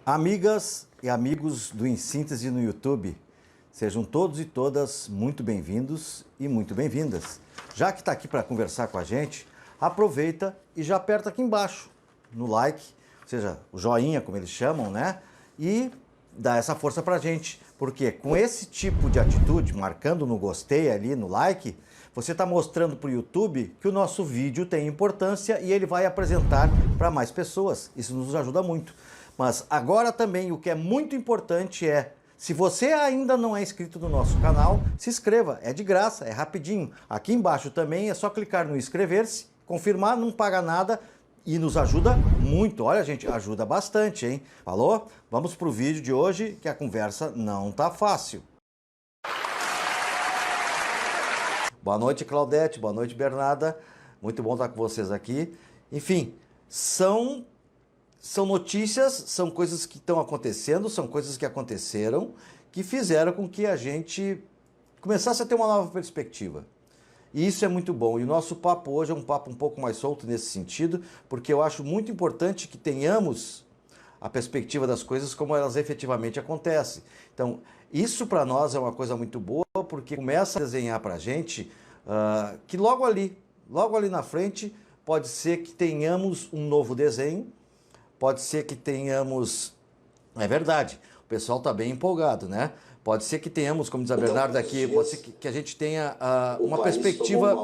Amigas e amigos do Em Síntese no YouTube, sejam todos e todas muito bem-vindos e muito bem-vindas. Já que está aqui para conversar com a gente, aproveita e já aperta aqui embaixo no like, ou seja, o joinha, como eles chamam, né? E dá essa força para a gente, porque com esse tipo de atitude, marcando no gostei ali, no like, você está mostrando para o YouTube que o nosso vídeo tem importância e ele vai apresentar para mais pessoas. Isso nos ajuda muito. Mas agora também o que é muito importante é, se você ainda não é inscrito no nosso canal, se inscreva, é de graça, é rapidinho. Aqui embaixo também é só clicar no inscrever-se, confirmar, não paga nada e nos ajuda muito. Olha, gente, ajuda bastante, hein? Falou? Vamos pro vídeo de hoje, que a conversa não tá fácil. Boa noite, Claudete, boa noite, Bernarda. Muito bom estar com vocês aqui. Enfim, são notícias, são coisas que estão acontecendo, são coisas que aconteceram, que fizeram com que a gente começasse a ter uma nova perspectiva. E isso é muito bom. E o nosso papo hoje é um papo um pouco mais solto nesse sentido, porque eu acho muito importante que tenhamos a perspectiva das coisas como elas efetivamente acontecem. Então, isso para nós é uma coisa muito boa, porque começa a desenhar para a gente que logo ali na frente, pode ser que tenhamos um novo desenho. Pode ser que tenhamos, é verdade, o pessoal está bem empolgado, né? Pode ser que tenhamos, como diz a Bernarda aqui, pode ser que a gente tenha uma perspectiva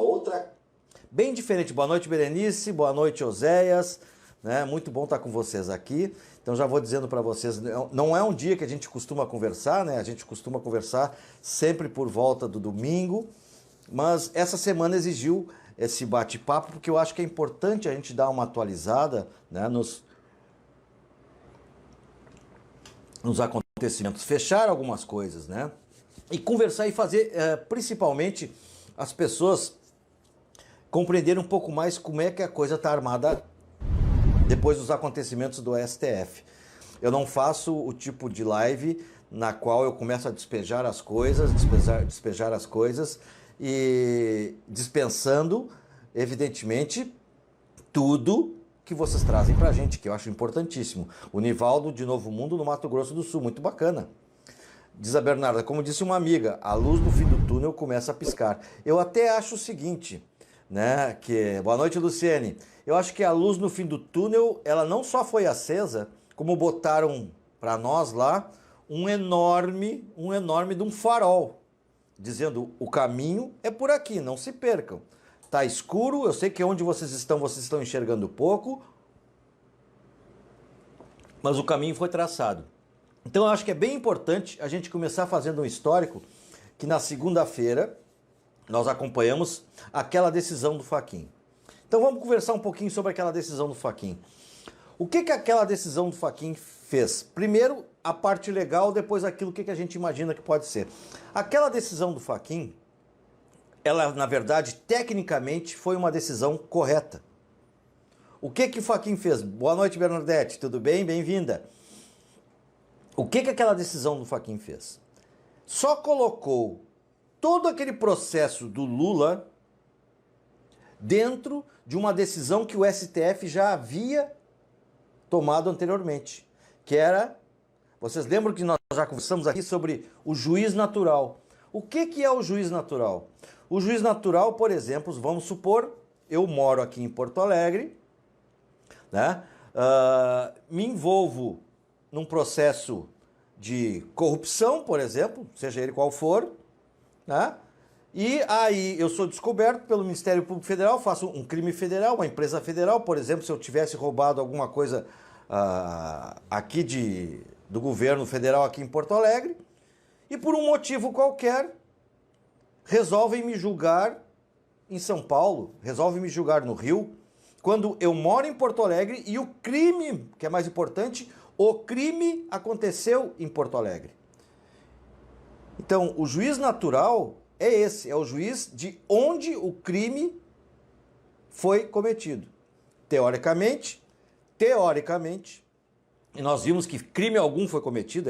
bem diferente. Boa noite, Berenice, boa noite, Oséias, né? Muito bom estar com vocês aqui. Então já vou dizendo para vocês, não é um dia que a gente costuma conversar, né? A gente costuma conversar sempre por volta do domingo, mas essa semana exigiu esse bate-papo, porque eu acho que é importante a gente dar uma atualizada, né, nos acontecimentos, fechar algumas coisas, né? E conversar e fazer, principalmente, as pessoas compreenderem um pouco mais como é que a coisa está armada depois dos acontecimentos do STF. Eu não faço o tipo de live na qual eu começo a despejar as coisas e dispensando, evidentemente, tudo que vocês trazem pra gente, que eu acho importantíssimo. O Nivaldo de Novo Mundo, no Mato Grosso do Sul, muito bacana. Diz a Bernarda, como disse uma amiga, a luz no fim do túnel começa a piscar. Eu até acho o seguinte, né, boa noite, Luciene. Eu acho que a luz no fim do túnel, ela não só foi acesa, como botaram para nós lá um enorme de um farol, dizendo, o caminho é por aqui, não se percam. Tá escuro, eu sei que onde vocês estão enxergando pouco, mas o caminho foi traçado. Então eu acho que é bem importante a gente começar fazendo um histórico, que na segunda-feira nós acompanhamos aquela decisão do Fachin. Então vamos conversar um pouquinho sobre aquela decisão do Fachin. O que aquela decisão do Fachin fez? Primeiro, a parte legal, depois aquilo que a gente imagina que pode ser. Aquela decisão do Fachin, ela, na verdade, tecnicamente, foi uma decisão correta. O que o Fachin fez? Boa noite, Bernadette, tudo bem? Bem-vinda. O que aquela decisão do Fachin fez? Só colocou todo aquele processo do Lula dentro de uma decisão que o STF já havia tomado anteriormente, que era, vocês lembram que nós já conversamos aqui sobre o juiz natural. O que é o juiz natural? O juiz natural, por exemplo, vamos supor, eu moro aqui em Porto Alegre, né? Me envolvo num processo de corrupção, por exemplo, seja ele qual for, né? E aí eu sou descoberto pelo Ministério Público Federal, faço um crime federal, uma empresa federal, por exemplo, se eu tivesse roubado alguma coisa aqui do governo federal aqui em Porto Alegre, e por um motivo qualquer, resolvem me julgar em São Paulo, resolvem me julgar no Rio, quando eu moro em Porto Alegre e o crime, que é mais importante, o crime aconteceu em Porto Alegre. Então, o juiz natural é esse, é o juiz de onde o crime foi cometido. Teoricamente, e nós vimos que crime algum foi cometido,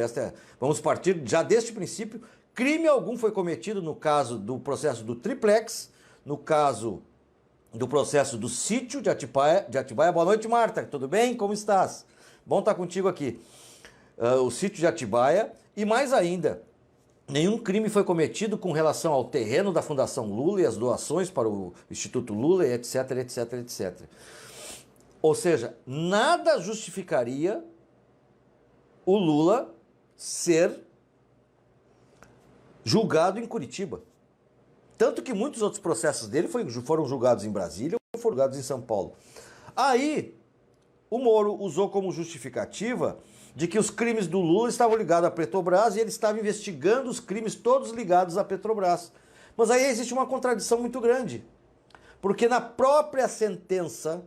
vamos partir já deste princípio, crime algum foi cometido no caso do processo do triplex, no caso do processo do sítio de Atibaia. Boa noite, Marta, tudo bem? Como estás? Bom estar contigo aqui. o sítio de Atibaia, e mais ainda, nenhum crime foi cometido com relação ao terreno da Fundação Lula e as doações para o Instituto Lula, etc, etc, etc. Ou seja, nada justificaria o Lula ser julgado em Curitiba. Tanto que muitos outros processos dele foram julgados em Brasília ou foram julgados em São Paulo. Aí, o Moro usou como justificativa de que os crimes do Lula estavam ligados à Petrobras e ele estava investigando os crimes todos ligados à Petrobras. Mas aí existe uma contradição muito grande. Porque na própria sentença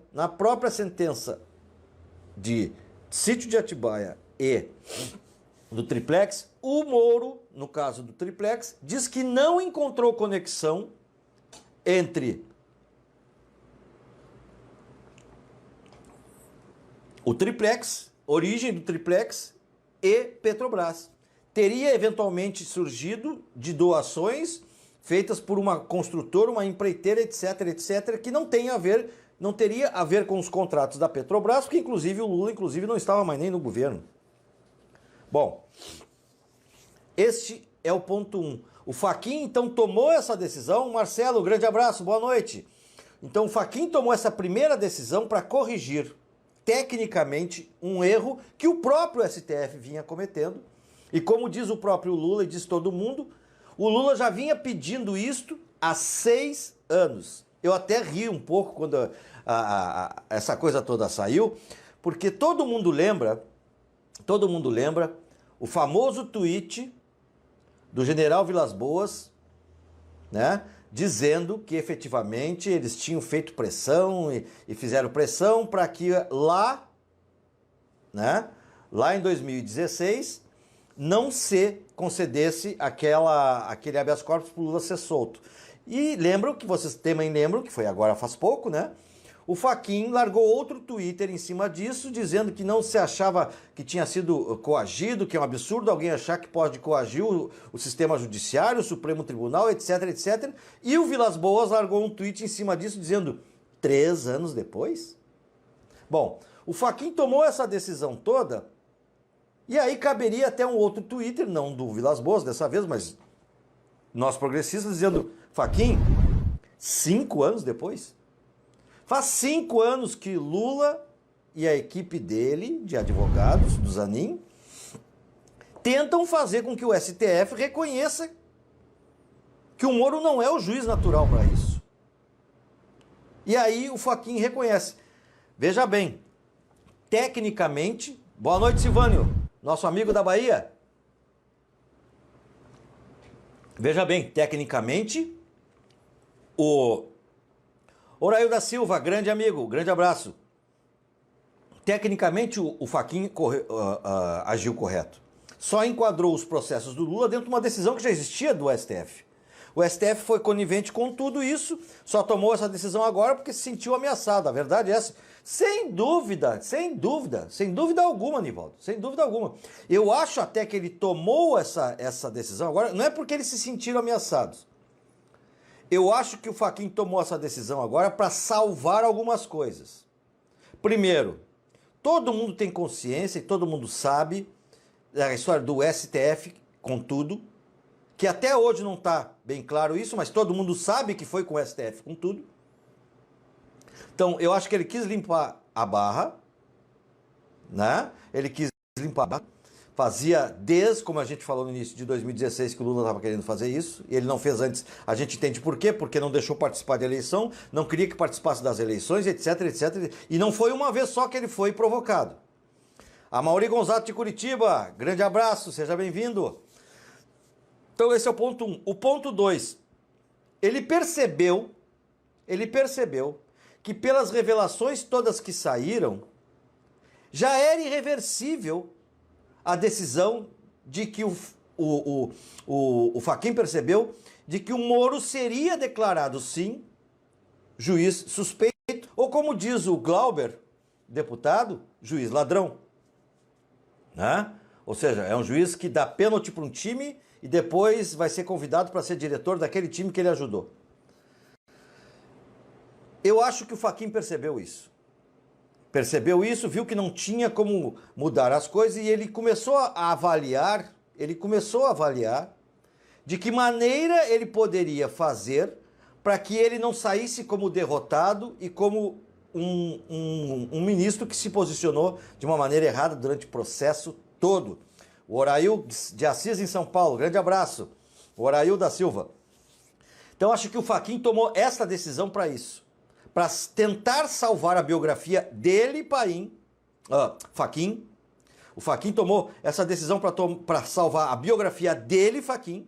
de Sítio de Atibaia e do Triplex, o Moro, no caso do Triplex, diz que não encontrou conexão entre o Triplex, origem do Triplex e Petrobras. Teria eventualmente surgido de doações feitas por uma construtora, uma empreiteira, etc, etc, que não teria a ver com os contratos da Petrobras, porque inclusive o Lula não estava mais nem no governo. Bom, este é o ponto 1. O Fachin, então, tomou essa decisão. Marcelo, grande abraço, boa noite. Então, o Fachin tomou essa primeira decisão para corrigir, tecnicamente, um erro que o próprio STF vinha cometendo. E como diz o próprio Lula e diz todo mundo, o Lula já vinha pedindo isto há 6 anos. Eu até ri um pouco quando essa coisa toda saiu, porque todo mundo lembra o famoso tweet do general Vilas Boas, né, dizendo que efetivamente eles tinham feito pressão e fizeram pressão para que lá em 2016, não se concedesse aquele habeas corpus para o Lula ser solto. E vocês também lembram, que foi agora faz pouco, né? O Fachin largou outro Twitter em cima disso, dizendo que não se achava que tinha sido coagido, que é um absurdo alguém achar que pode coagir o sistema judiciário, o Supremo Tribunal, etc, etc. E o Vilas Boas largou um tweet em cima disso, dizendo 3 anos depois? Bom, o Fachin tomou essa decisão toda, e aí caberia até um outro Twitter, não do Vilas Boas dessa vez, mas nós progressistas, dizendo, Fachin, 5 anos depois? Faz 5 anos que Lula e a equipe dele, de advogados, do Zanin, tentam fazer com que o STF reconheça que o Moro não é o juiz natural para isso. E aí o Fachin reconhece. Veja bem, tecnicamente... Boa noite, Silvânio, nosso amigo da Bahia. Veja bem, tecnicamente, o Orail da Silva, grande amigo, grande abraço. Tecnicamente, o Fachin agiu correto. Só enquadrou os processos do Lula dentro de uma decisão que já existia do STF. O STF foi conivente com tudo isso, só tomou essa decisão agora porque se sentiu ameaçado. A verdade é essa. Sem dúvida alguma, Nivaldo, sem dúvida alguma. Eu acho até que ele tomou essa decisão agora, não é porque eles se sentiram ameaçados. Eu acho que o Fachin tomou essa decisão agora para salvar algumas coisas. Primeiro, todo mundo tem consciência e todo mundo sabe da história do STF com tudo, que até hoje não está bem claro isso, mas todo mundo sabe que foi com o STF com tudo. Então, eu acho que ele quis limpar a barra, né? Ele quis limpar a barra. Fazia desde, como a gente falou no início de 2016, que o Lula estava querendo fazer isso, e ele não fez antes. A gente entende por quê, porque não deixou participar de eleição, não queria que participasse das eleições, etc, etc. E não foi uma vez só que ele foi provocado. A Mauri Gonzato de Curitiba, grande abraço, seja bem-vindo. Então esse é o ponto 1. O ponto 2, ele percebeu que pelas revelações todas que saíram, já era irreversível a decisão de que o Fachin percebeu de que o Moro seria declarado, sim, juiz suspeito, ou como diz o Glauber, deputado, juiz ladrão. Né? Ou seja, é um juiz que dá pênalti para um time e depois vai ser convidado para ser diretor daquele time que ele ajudou. Eu acho que o Fachin percebeu isso. percebeu isso, viu que não tinha como mudar as coisas e ele começou a avaliar, de que maneira ele poderia fazer para que ele não saísse como derrotado e como um ministro que se posicionou de uma maneira errada durante o processo todo. O Orail de Assis em São Paulo, grande abraço. O Orail da Silva. Então acho que o Fachin tomou essa decisão para isso. Para tentar salvar a biografia dele, Fachin. O Fachin tomou essa decisão para salvar a biografia dele, Fachin.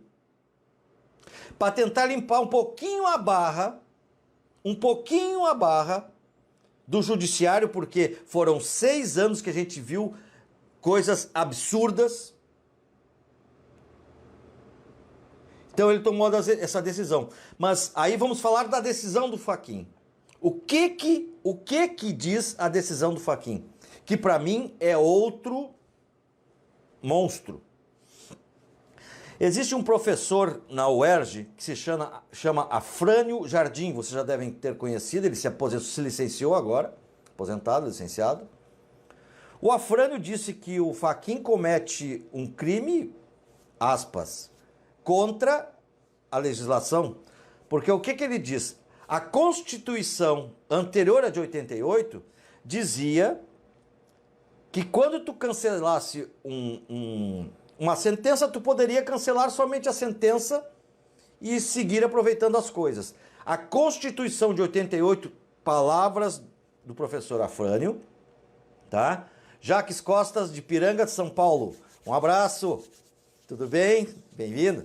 Para tentar limpar um pouquinho a barra do judiciário, porque foram 6 anos que a gente viu coisas absurdas. Então ele tomou essa decisão. Mas aí vamos falar da decisão do Fachin. O que diz a decisão do Fachin? Que para mim é outro monstro. Existe um professor na UERJ que se chama Afrânio Jardim, vocês já devem ter conhecido, ele se licenciou agora, aposentado, licenciado. O Afrânio disse que o Fachin comete um crime, aspas, contra a legislação, porque o que ele diz? A Constituição anterior à de 88 dizia que quando tu cancelasse uma sentença, tu poderia cancelar somente a sentença e seguir aproveitando as coisas. A Constituição de 88, palavras do professor Afrânio, tá? Jaques Costas, de Piranga de São Paulo. Um abraço. Tudo bem? Bem-vindo.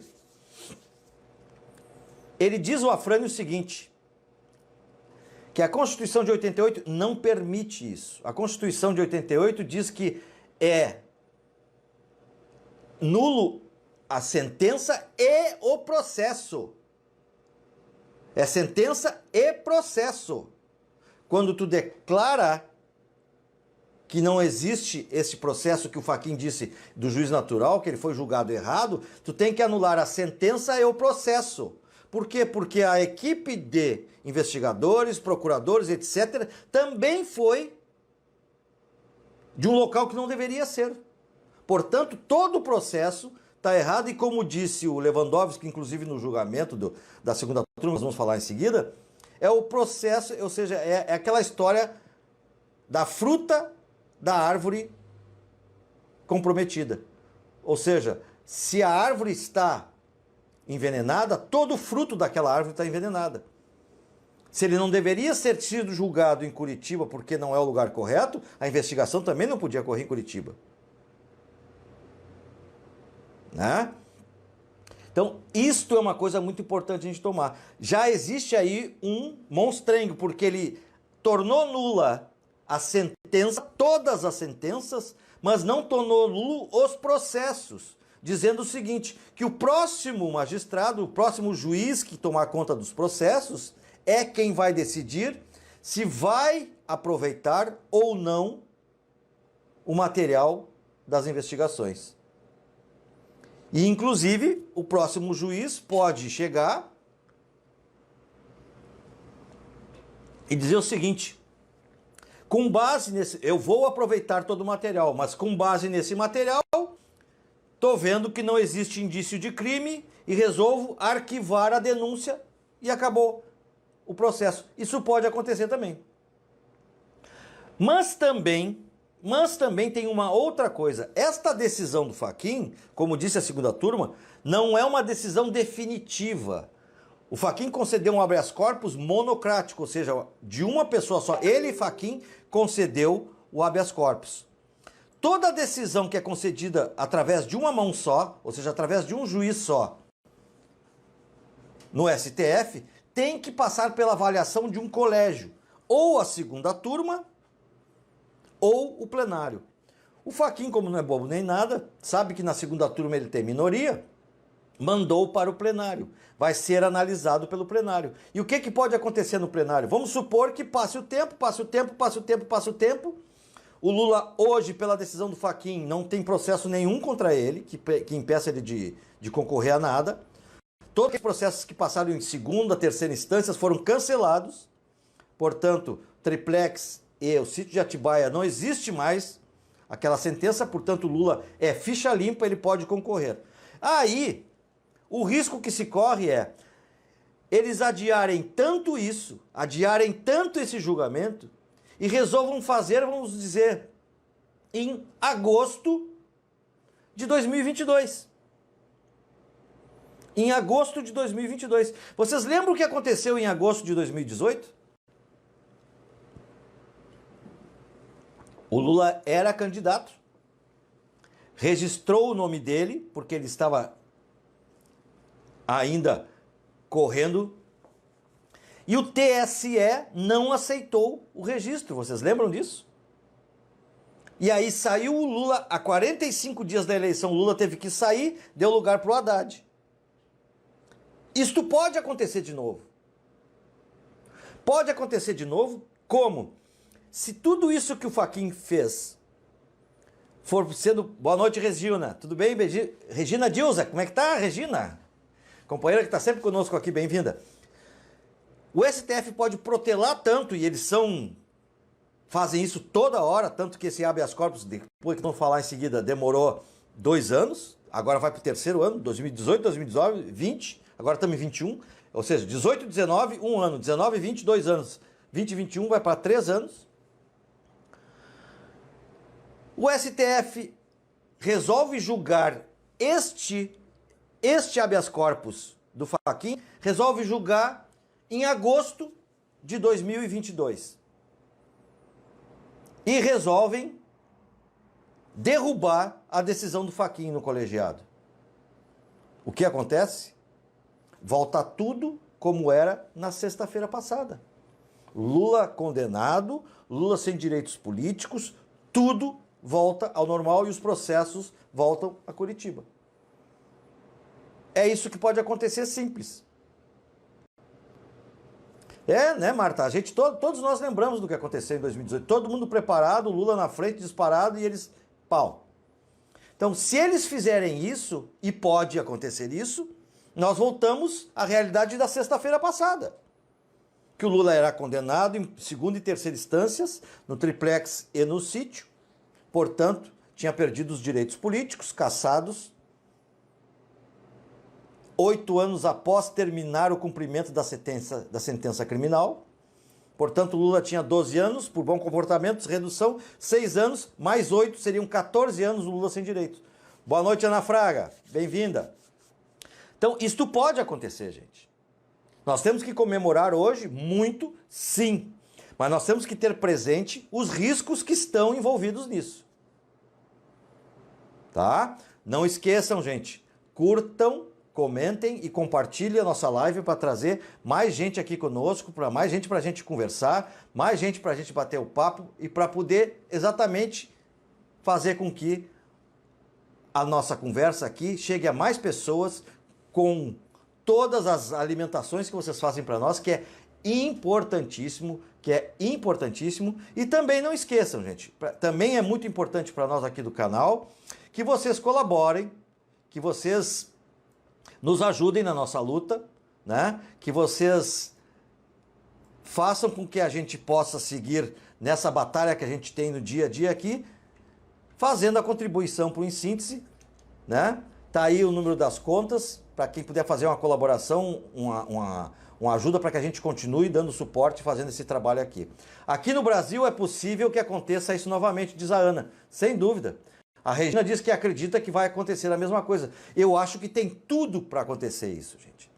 Ele diz, o Afrânio, o seguinte, que a Constituição de 88 não permite isso. A Constituição de 88 diz que é nulo a sentença e o processo. É sentença e processo. Quando tu declara que não existe esse processo que o Fachin disse do juiz natural, que ele foi julgado errado, tu tem que anular a sentença e o processo. Por quê? Porque a equipe de investigadores, procuradores, etc., também foi de um local que não deveria ser. Portanto, todo o processo está errado e, como disse o Lewandowski, inclusive no julgamento da segunda turma, nós vamos falar em seguida, é o processo, ou seja, é aquela história da fruta da árvore comprometida. Ou seja, se a árvore está envenenada, todo o fruto daquela árvore está envenenada. Se ele não deveria ter sido julgado em Curitiba porque não é o lugar correto, a investigação também não podia correr em Curitiba. Né? Então, isto é uma coisa muito importante a gente tomar. Já existe aí um monstrengo, porque ele tornou nula a sentença, todas as sentenças, mas não tornou nulo os processos, dizendo o seguinte, que o próximo magistrado, o próximo juiz que tomar conta dos processos, é quem vai decidir se vai aproveitar ou não o material das investigações. E, inclusive, o próximo juiz pode chegar e dizer o seguinte, com base nesse, eu vou aproveitar todo o material, mas com base nesse material, estou vendo que não existe indício de crime e resolvo arquivar a denúncia e acabou o processo. Isso pode acontecer também. Mas também tem uma outra coisa. Esta decisão do Fachin, como disse a segunda turma, não é uma decisão definitiva. O Fachin concedeu um habeas corpus monocrático, ou seja, de uma pessoa só. Ele, Fachin, concedeu o habeas corpus. Toda decisão que é concedida através de uma mão só, ou seja, através de um juiz só, no STF, tem que passar pela avaliação de um colégio, ou a segunda turma, ou o plenário. O Fachin, como não é bobo nem nada, sabe que na segunda turma ele tem minoria, mandou para o plenário. Vai ser analisado pelo plenário. E o que pode acontecer no plenário? Vamos supor que passe o tempo. O Lula hoje, pela decisão do Fachin, não tem processo nenhum contra ele, que impeça ele de concorrer a nada. Todos os processos que passaram em segunda, terceira instâncias foram cancelados. Portanto, triplex e o sítio de Atibaia não existe mais, aquela sentença, portanto Lula é ficha limpa, ele pode concorrer. Aí, o risco que se corre é eles adiarem tanto isso, adiarem tanto esse julgamento e resolvam fazer, vamos dizer, em agosto de 2022. Em agosto de 2022. Vocês lembram o que aconteceu em agosto de 2018? O Lula era candidato, registrou o nome dele, porque ele estava ainda correndo, e o TSE não aceitou o registro. Vocês lembram disso? E aí saiu o Lula, a 45 dias da eleição, o Lula teve que sair, deu lugar para o Haddad. Isto pode acontecer de novo. Pode acontecer de novo, como? Se tudo isso que o Fachin fez for sendo... Boa noite, Regina. Tudo bem, Regina Dilza? Como é que tá, Regina? Companheira que está sempre conosco aqui, bem-vinda. O STF pode protelar tanto, e eles fazem isso toda hora, tanto que esse habeas corpus, depois que vamos falar em seguida, demorou 2 anos, agora vai para o 3º ano, 2018, 2019, 20, agora estamos em 21, ou seja, 18, 19, 1 ano, 19, 20, 2 anos, 20 e 21 vai para 3 anos. O STF resolve julgar este habeas corpus do Fachin, resolve julgar em agosto de 2022. E resolvem derrubar a decisão do Fachin no colegiado. O que acontece? Volta tudo como era na sexta-feira passada. Lula condenado, Lula sem direitos políticos, tudo volta ao normal e os processos voltam a Curitiba. É isso que pode acontecer, simples. É, né, Marta? Todos nós lembramos do que aconteceu em 2018. Todo mundo preparado, Lula na frente, disparado, e eles... pau. Então, se eles fizerem isso, e pode acontecer isso, nós voltamos à realidade da sexta-feira passada. Que o Lula era condenado em segunda e terceira instâncias, no triplex e no sítio. Portanto, tinha perdido os direitos políticos, cassados, 8 anos após terminar o cumprimento da sentença criminal. Portanto, Lula tinha 12 anos, por bom comportamento, redução, 6 anos, mais 8, seriam 14 anos o Lula sem direitos. Boa noite, Ana Fraga, bem-vinda. Então, isto pode acontecer, gente. Nós temos que comemorar hoje muito, sim, mas nós temos que ter presente os riscos que estão envolvidos nisso. Tá? Não esqueçam, gente, curtam, comentem e compartilhem a nossa live para trazer mais gente aqui conosco, para mais gente para a gente conversar, mais gente para a gente bater o papo e para poder exatamente fazer com que a nossa conversa aqui chegue a mais pessoas com todas as alimentações que vocês fazem para nós, que é importantíssimo, e também não esqueçam, gente, também é muito importante para nós aqui do canal, que vocês colaborem, que vocês nos ajudem na nossa luta, né? Que vocês façam com que a gente possa seguir nessa batalha que a gente tem no dia a dia aqui, fazendo a contribuição para o Em Síntese, né? Tá aí o número das contas, para quem puder fazer uma colaboração, uma ajuda para que a gente continue dando suporte, fazendo esse trabalho aqui. Aqui no Brasil é possível que aconteça isso novamente, diz a Ana, sem dúvida. A Regina diz que acredita que vai acontecer a mesma coisa. Eu acho que tem tudo para acontecer isso, gente.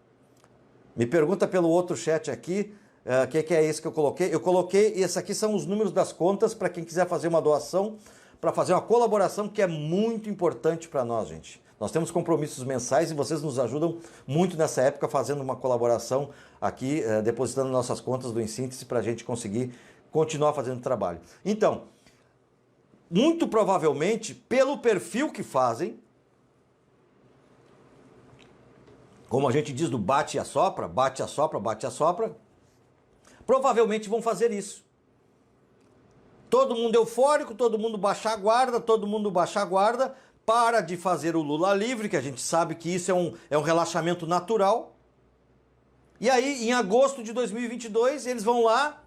Me pergunta pelo outro chat aqui, o que é esse que eu coloquei? Eu coloquei, esses aqui são os números das contas para quem quiser fazer uma doação, para fazer uma colaboração, que é muito importante para nós, gente. Nós temos compromissos mensais e vocês nos ajudam muito nessa época fazendo uma colaboração aqui, depositando nossas contas do Em Síntese para a gente conseguir continuar fazendo o trabalho. Então, muito provavelmente, pelo perfil que fazem, como a gente diz do bate e assopra, bate e assopra, bate e assopra, provavelmente vão fazer isso. Todo mundo eufórico, todo mundo baixar a guarda, para de fazer o Lula livre, que a gente sabe que isso é um relaxamento natural. E aí, em agosto de 2022, eles vão lá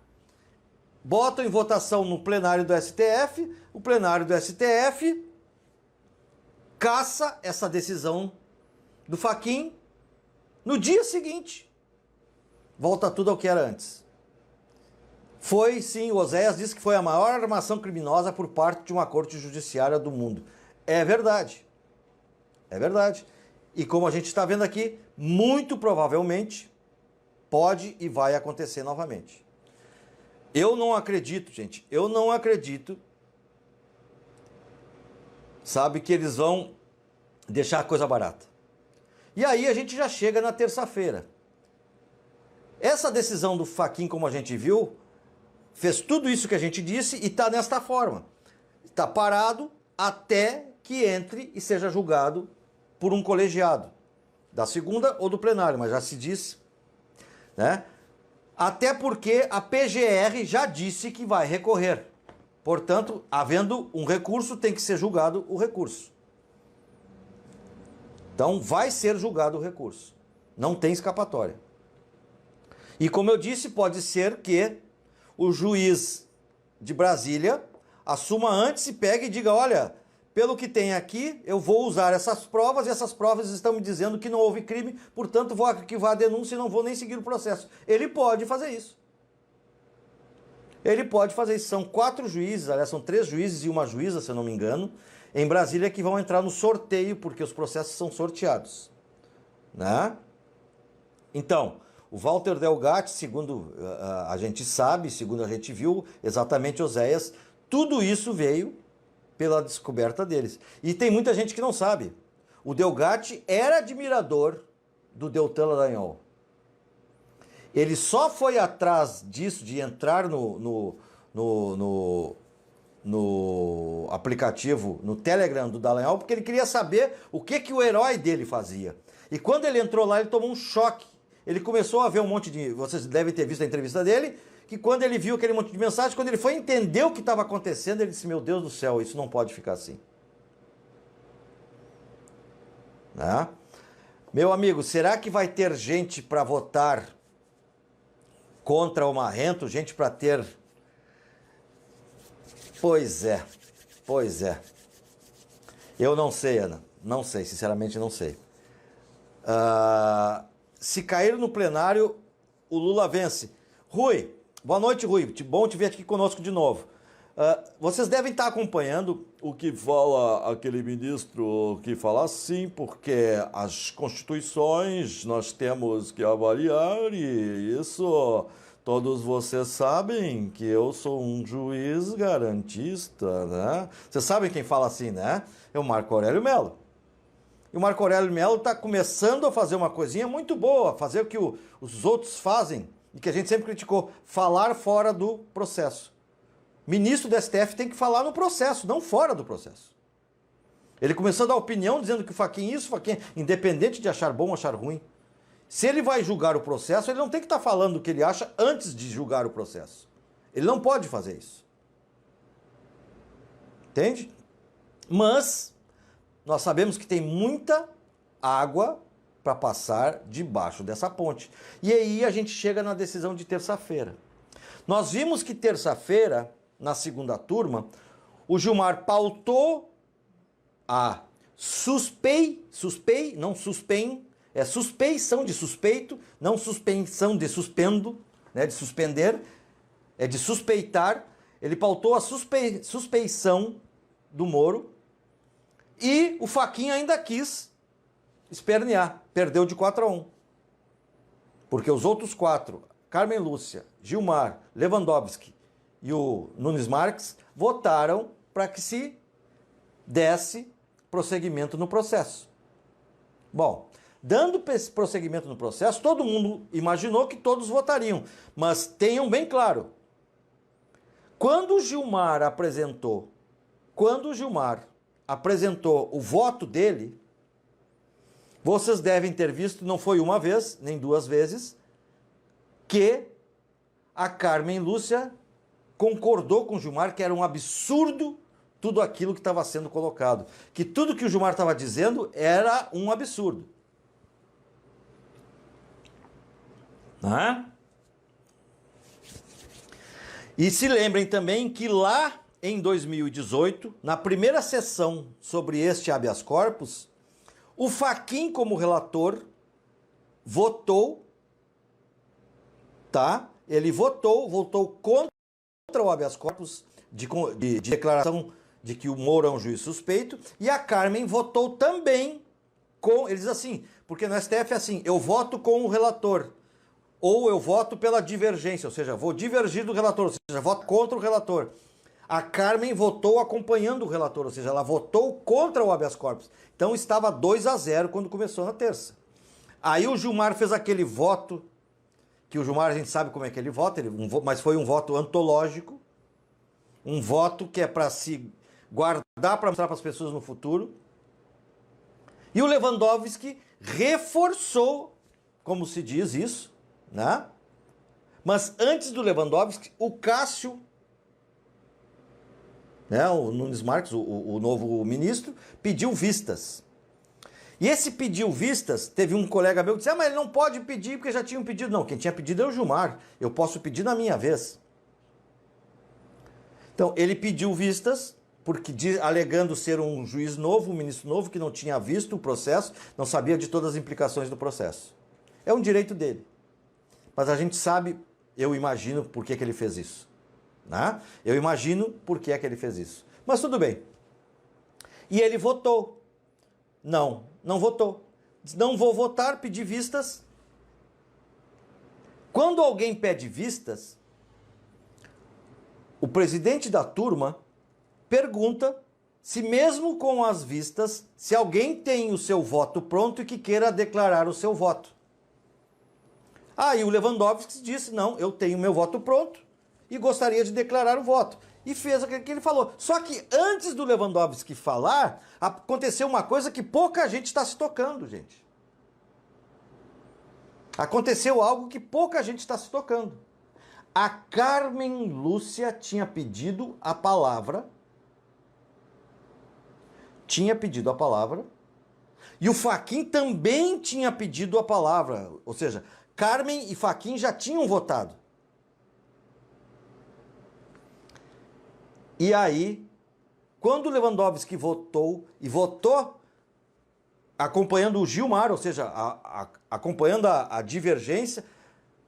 botam em votação no plenário do STF, o plenário do STF caça essa decisão do Fachin. No dia seguinte, volta tudo ao que era antes. Foi, sim, o Oséias disse que foi a maior armação criminosa por parte de uma corte judiciária do mundo. É verdade. É verdade. E como a gente está vendo aqui, muito provavelmente pode e vai acontecer novamente. Eu não acredito, gente, eu não acredito, sabe, que eles vão deixar a coisa barata. E aí a gente já chega na terça-feira. Essa decisão do Fachin, como a gente viu, fez tudo isso que a gente disse e está nesta forma. Está parado até que entre e seja julgado por um colegiado, da segunda ou do plenário, mas já se disse, né? Até porque a PGR já disse que vai recorrer. Portanto, havendo um recurso, tem que ser julgado o recurso. Então, vai ser julgado o recurso. Não tem escapatória. E como eu disse, pode ser que o juiz de Brasília assuma antes e pegue e diga, olha, pelo que tem aqui, eu vou usar essas provas e essas provas estão me dizendo que não houve crime, portanto vou arquivar a denúncia e não vou nem seguir o processo. Ele pode fazer isso. Ele pode fazer isso. São 4 juízes, aliás, são 3 juízes e uma juíza, se eu não me engano, em Brasília que vão entrar no sorteio, porque os processos são sorteados. Né? Então, o Walter Delgatti, segundo a gente sabe, segundo a gente viu, exatamente Oséias, tudo isso veio pela descoberta deles. E tem muita gente que não sabe. O Delgatti era admirador do Deltan Dallagnol. Ele só foi atrás disso, de entrar no aplicativo, no Telegram do Dallagnol, porque ele queria saber o que o herói dele fazia. E quando ele entrou lá, ele tomou um choque. Ele começou a ver um monte de... Vocês devem ter visto a entrevista dele, que quando ele viu aquele monte de mensagem, quando ele foi entender o que estava acontecendo, ele disse, meu Deus do céu, isso não pode ficar assim. Né? Meu amigo, será que vai ter gente para votar contra o Marrento? Gente para ter... Pois é, pois é. Eu não sei, Ana, não sei, sinceramente não sei. Se cair no plenário, o Lula vence. Rui, boa noite, Rui. Bom te ver aqui conosco de novo. Vocês devem estar acompanhando o que fala aquele ministro que fala assim, porque as constituições nós temos que avaliar e isso todos vocês sabem que eu sou um juiz garantista, né? Vocês sabem quem fala assim, né? É o Marco Aurélio Mello. E o Marco Aurélio Mello está começando a fazer uma coisinha muito boa, fazer o que os outros fazem e que a gente sempre criticou, falar fora do processo. Ministro do STF tem que falar no processo, não fora do processo. Ele começou a dar opinião dizendo que o Fachin isso, Fachin, independente de achar bom ou achar ruim. Se ele vai julgar o processo, ele não tem que estar falando o que ele acha antes de julgar o processo. Ele não pode fazer isso. Entende? Mas nós sabemos que tem muita água para passar debaixo dessa ponte. E aí a gente chega na decisão de terça-feira. Nós vimos que terça-feira, na segunda turma, o Gilmar pautou a suspeição de suspeito, não suspensão de suspendo, né, de suspender, é de suspeitar. Ele pautou a suspeição do Moro e o Fachin ainda quis espernear, perdeu de 4-1. Porque os outros 4, Carmen Lúcia, Gilmar, Lewandowski e o Nunes Marques, votaram para que se desse prosseguimento no processo. Bom, dando prosseguimento no processo, todo mundo imaginou que todos votariam, mas tenham bem claro, quando o Gilmar apresentou o voto dele, vocês devem ter visto, não foi uma vez, nem 2 vezes, que a Carmen Lúcia concordou com o Gilmar que era um absurdo tudo aquilo que estava sendo colocado. Que tudo que o Gilmar estava dizendo era um absurdo. Né? E se lembrem também que lá em 2018, na primeira sessão sobre este habeas corpus, o Fachin, como relator, votou, tá? Ele votou contra o habeas corpus de declaração de que o Moro é um juiz suspeito, e a Carmen votou também com, eles assim, porque no STF é assim, eu voto com o relator, ou eu voto pela divergência, ou seja, vou divergir do relator, ou seja, voto contra o relator. A Carmen votou acompanhando o relator, ou seja, ela votou contra o habeas corpus. Então estava 2-0 quando começou na terça. Aí o Gilmar fez aquele voto, que o Gilmar a gente sabe como é que ele vota, mas foi um voto antológico, um voto que é para se guardar, para mostrar para as pessoas no futuro. E o Lewandowski reforçou, como se diz isso, né? Mas antes do Lewandowski, o Cássio, né, o Nunes Marques, o novo ministro, pediu vistas. E esse pediu vistas, teve um colega meu que disse, mas ele não pode pedir porque já tinham pedido. Não, quem tinha pedido é o Gilmar, eu posso pedir na minha vez. Então, ele pediu vistas, porque alegando ser um juiz novo, um ministro novo, que não tinha visto o processo, não sabia de todas as implicações do processo. É um direito dele. Mas a gente sabe, eu imagino por que ele fez isso. Né? Eu imagino por que ele fez isso. Mas tudo bem. E ele votou. Não votou. Diz, não vou votar, pedi vistas. Quando alguém pede vistas, o presidente da turma pergunta se mesmo com as vistas, se alguém tem o seu voto pronto e que queira declarar o seu voto. Aí o Lewandowski disse, não, eu tenho meu voto pronto e gostaria de declarar o voto. E fez aquilo que ele falou. Só que antes do Lewandowski falar, aconteceu uma coisa que pouca gente está se tocando, gente. Aconteceu algo que pouca gente está se tocando. A Carmen Lúcia tinha pedido a palavra. E o Fachin também tinha pedido a palavra. Ou seja, Carmen e Fachin já tinham votado. E aí, quando o Lewandowski votou, e votou acompanhando o Gilmar, ou seja, acompanhando a divergência,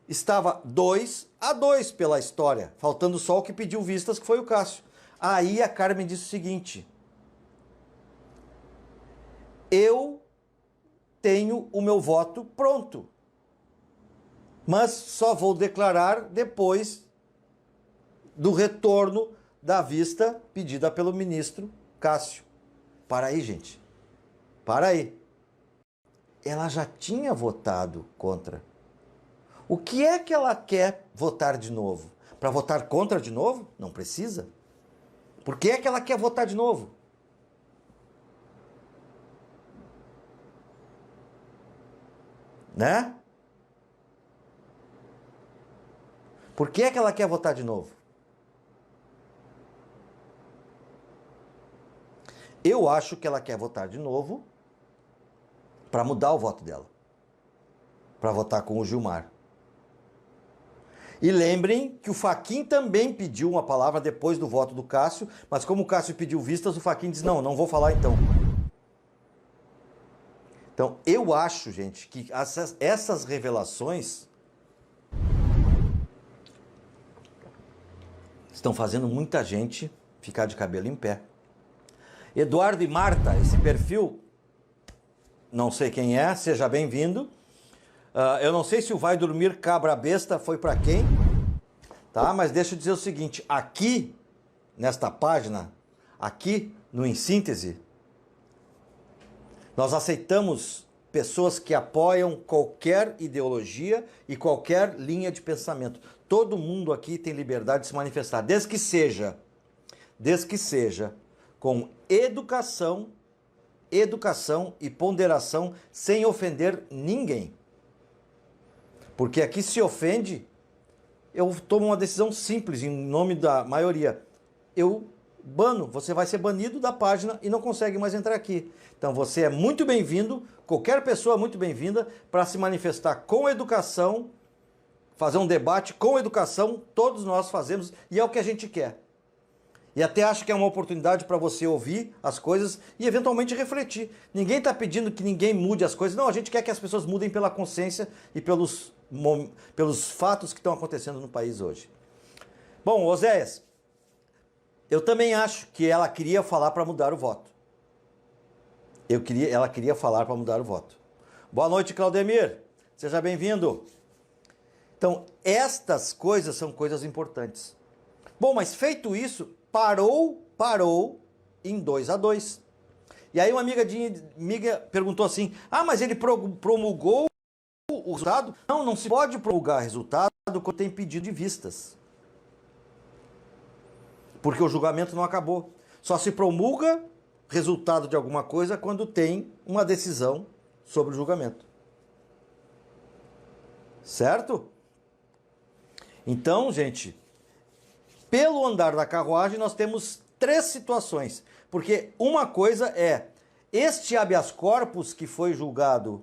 estava 2-2 pela história, faltando só o que pediu vistas, que foi o Cássio. Aí a Carmen disse o seguinte, eu tenho o meu voto pronto, mas só vou declarar depois do retorno da vista pedida pelo ministro Cássio. Para aí, gente. Para aí. Ela já tinha votado contra. O que é que ela quer votar de novo? Para votar contra de novo? Não precisa. Por que é que ela quer votar de novo? Né? Por que é que ela quer votar de novo? Eu acho que ela quer votar de novo para mudar o voto dela. Para votar com o Gilmar. E lembrem que o Fachin também pediu uma palavra depois do voto do Cássio, mas como o Cássio pediu vistas, o Fachin disse, não vou falar então. Então, eu acho, gente, que essas revelações estão fazendo muita gente ficar de cabelo em pé. Eduardo e Marta, esse perfil, não sei quem é, seja bem-vindo. Eu não sei se o Vai Dormir Cabra Besta foi para quem, tá? Mas deixa eu dizer o seguinte, aqui, nesta página, aqui no Em Síntese, nós aceitamos pessoas que apoiam qualquer ideologia e qualquer linha de pensamento. Todo mundo aqui tem liberdade de se manifestar, desde que seja com educação e ponderação, sem ofender ninguém. Porque aqui se ofende, eu tomo uma decisão simples, em nome da maioria. Eu bano, você vai ser banido da página e não consegue mais entrar aqui. Então você é muito bem-vindo, qualquer pessoa é muito bem-vinda para se manifestar com educação, fazer um debate com educação, todos nós fazemos, e é o que a gente quer. E até acho que é uma oportunidade para você ouvir as coisas e eventualmente refletir. Ninguém está pedindo que ninguém mude as coisas, não, a gente quer que as pessoas mudem pela consciência e pelos fatos que estão acontecendo no país hoje. Bom, Oséias, eu também acho que ela queria falar para mudar o voto. Ela queria falar para mudar o voto. Boa noite, Claudemir. Seja bem-vindo. Então, estas coisas são coisas importantes. Bom, mas feito isso, parou em 2-2. E aí uma amiga perguntou assim, mas ele promulgou o resultado? Não, não se pode promulgar resultado quando tem pedido de vistas. Porque o julgamento não acabou. Só se promulga resultado de alguma coisa quando tem uma decisão sobre o julgamento. Certo? Então, gente, pelo andar da carruagem nós temos 3 situações. Porque uma coisa é este habeas corpus que foi julgado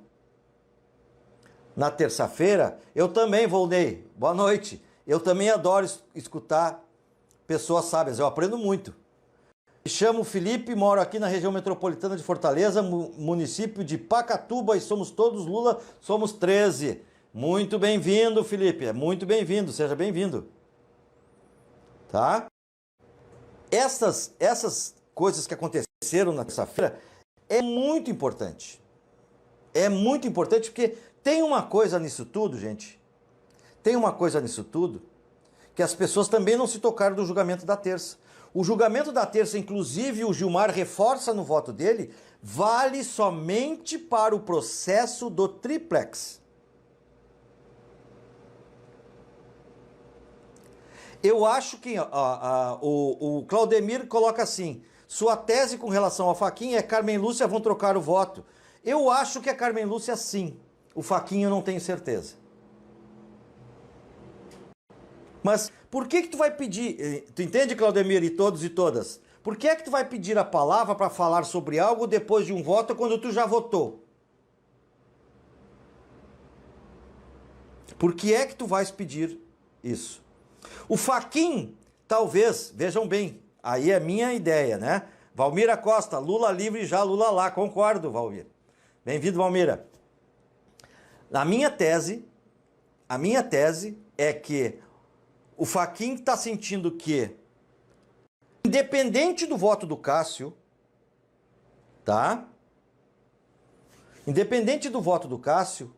na terça-feira. Eu também, Volney, boa noite. Eu também adoro escutar pessoas sábias, eu aprendo muito. Me chamo Felipe, moro aqui na região metropolitana de Fortaleza, município de Pacatuba, e somos todos Lula, somos 13. Muito bem-vindo, Felipe, muito bem-vindo, seja bem-vindo. Tá? Essas coisas que aconteceram na terça-feira é muito importante. É muito importante porque tem uma coisa nisso tudo, gente. Tem uma coisa nisso tudo que as pessoas também não se tocaram do julgamento da terça. O julgamento da terça, inclusive, o Gilmar reforça no voto dele, vale somente para o processo do triplex. Eu acho que o Claudemir coloca assim, sua tese com relação ao Fachin é Carmen Lúcia vão trocar o voto. Eu acho que é Carmen Lúcia sim, o Fachin eu não tenho certeza. Mas por que tu vai pedir, tu entende, Claudemir, e todos e todas? Por que é que tu vai pedir a palavra para falar sobre algo depois de um voto quando tu já votou? Por que é que tu vais pedir isso? O Fachin, talvez, vejam bem, aí é minha ideia, né? Valmira Costa, Lula livre já, Lula lá, concordo, Valmira. Bem-vindo, Valmira. A minha tese é que o Fachin está sentindo que, independente do voto do Cássio, tá? Independente do voto do Cássio,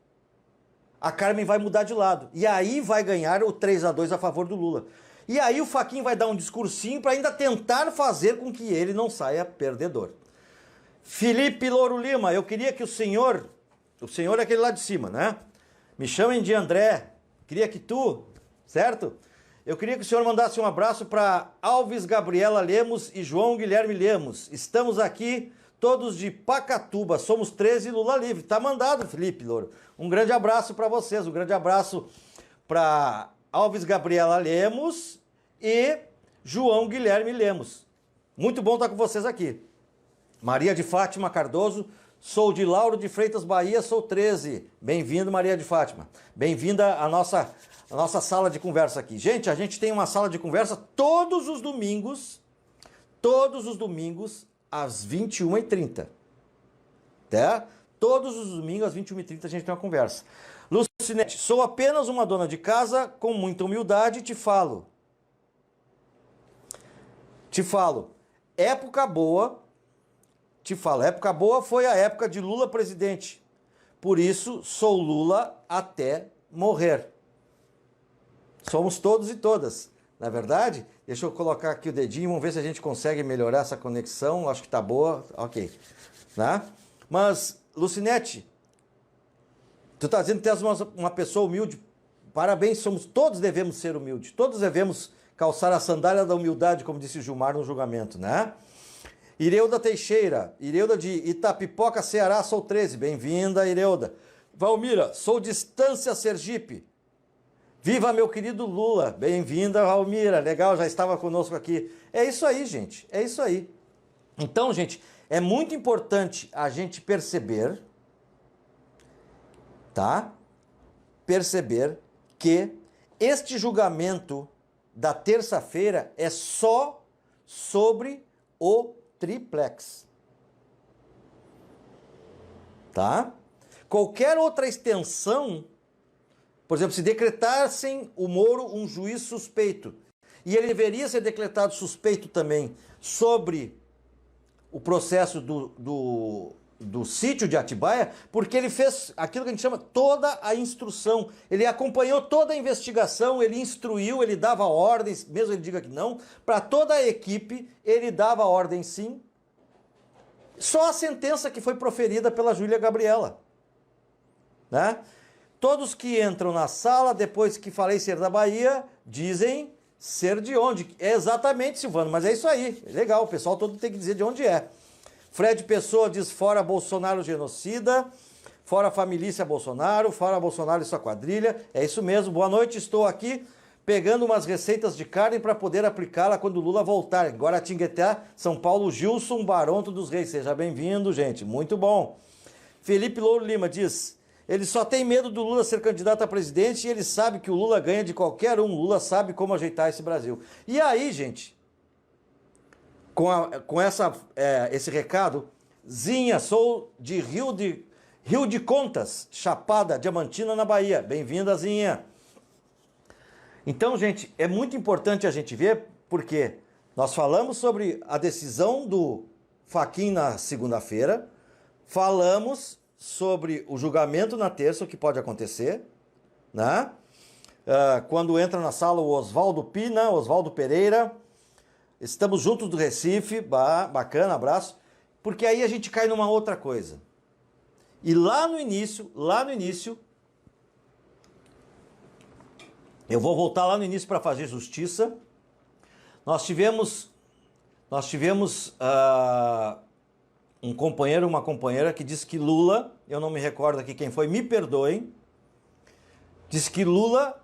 a Carmen vai mudar de lado. E aí vai ganhar o 3-2 a favor do Lula. E aí o Fachin vai dar um discursinho para ainda tentar fazer com que ele não saia perdedor. Felipe Louro Lima, eu queria que o senhor é aquele lá de cima, né? Me chamem de André, queria que tu, certo? Eu queria que o senhor mandasse um abraço para Alves Gabriela Lemos e João Guilherme Lemos. Estamos aqui todos de Pacatuba, somos 13 Lula livre. Tá mandado, Felipe Louro. Um grande abraço para vocês, um grande abraço para Alves Gabriela Lemos e João Guilherme Lemos. Muito bom estar com vocês aqui. Maria de Fátima Cardoso, sou de Lauro de Freitas, Bahia, sou 13. Bem-vindo, Maria de Fátima. Bem-vinda à nossa sala de conversa aqui. Gente, a gente tem uma sala de conversa todos os domingos, às 21h30. Tá? Todos os domingos, às 21h30, a gente tem uma conversa. Lucinete, sou apenas uma dona de casa, com muita humildade, te falo. Época boa foi a época de Lula presidente. Por isso, sou Lula até morrer. Somos todos e todas. Na verdade, deixa eu colocar aqui o dedinho, vamos ver se a gente consegue melhorar essa conexão. Acho que tá boa, ok. Né? Mas, Lucinete, tu tá dizendo que tu és uma pessoa humilde. Parabéns, todos devemos ser humildes. Todos devemos calçar a sandália da humildade, como disse o Gilmar no julgamento, né? Ireuda Teixeira, Ireuda de Itapipoca, Ceará, sou 13. Bem-vinda, Ireuda. Valmira, sou de Estância, Sergipe. Viva meu querido Lula. Bem-vinda, Valmira. Legal, já estava conosco aqui. É isso aí, gente. É isso aí. Então, gente, é muito importante a gente perceber, tá? Perceber que Este julgamento da terça-feira é só sobre o triplex. Tá? Qualquer outra extensão, por exemplo, se decretassem o Moro um juiz suspeito, e ele deveria ser decretado suspeito também sobre o processo do sítio de Atibaia, porque ele fez aquilo que a gente chama toda a instrução. Ele acompanhou toda a investigação, ele instruiu, ele dava ordens, mesmo ele diga que não, para toda a equipe, ele dava ordem sim. Só a sentença que foi proferida pela Júlia Gabriela, né? Todos que entram na sala, depois que falei ser da Bahia, dizem ser de onde. É exatamente, Silvano, mas é isso aí. Legal, o pessoal todo tem que dizer de onde é. Fred Pessoa diz fora Bolsonaro genocida, fora família Bolsonaro, fora Bolsonaro e sua quadrilha. É isso mesmo. Boa noite, estou aqui pegando umas receitas de carne para poder aplicá-la quando o Lula voltar. Guaratinguetá, São Paulo, Gilson Baronto dos Reis. Seja bem-vindo, gente. Muito bom. Felipe Louro Lima diz... Ele só tem medo do Lula ser candidato a presidente e ele sabe que o Lula ganha de qualquer um. O Lula sabe como ajeitar esse Brasil. E aí, gente, com esse recado, Zinha, sou de Rio de Contas, Chapada Diamantina, na Bahia. Bem-vinda, Zinha. Então, gente, é muito importante a gente ver, porque nós falamos sobre a decisão do Fachin na segunda-feira, falamos sobre o julgamento na terça, o que pode acontecer, né? Quando entra na sala o Oswaldo Pina, Oswaldo Pereira, estamos juntos do Recife, bacana, abraço, porque aí a gente cai numa outra coisa. E lá no início, eu vou voltar lá no início para fazer justiça, nós tivemos um companheiro, uma companheira que disse que Lula, eu não me recordo aqui quem foi, me perdoem, disse que Lula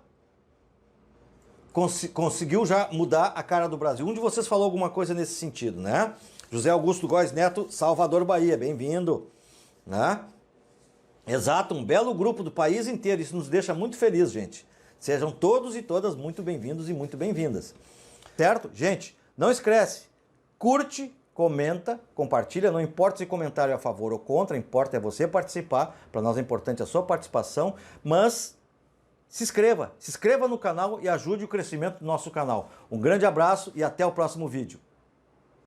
conseguiu já mudar a cara do Brasil. Um de vocês falou alguma coisa nesse sentido, né? José Augusto Góes Neto, Salvador, Bahia, bem-vindo, né? Exato, um belo grupo do país inteiro, isso nos deixa muito felizes, gente. Sejam todos e todas muito bem-vindos e muito bem-vindas, certo? Gente, não esquece, curte, comenta, compartilha, não importa se comentário é a favor ou contra, importa é você participar, para nós é importante a sua participação, mas se inscreva no canal e ajude o crescimento do nosso canal. Um grande abraço e até o próximo vídeo.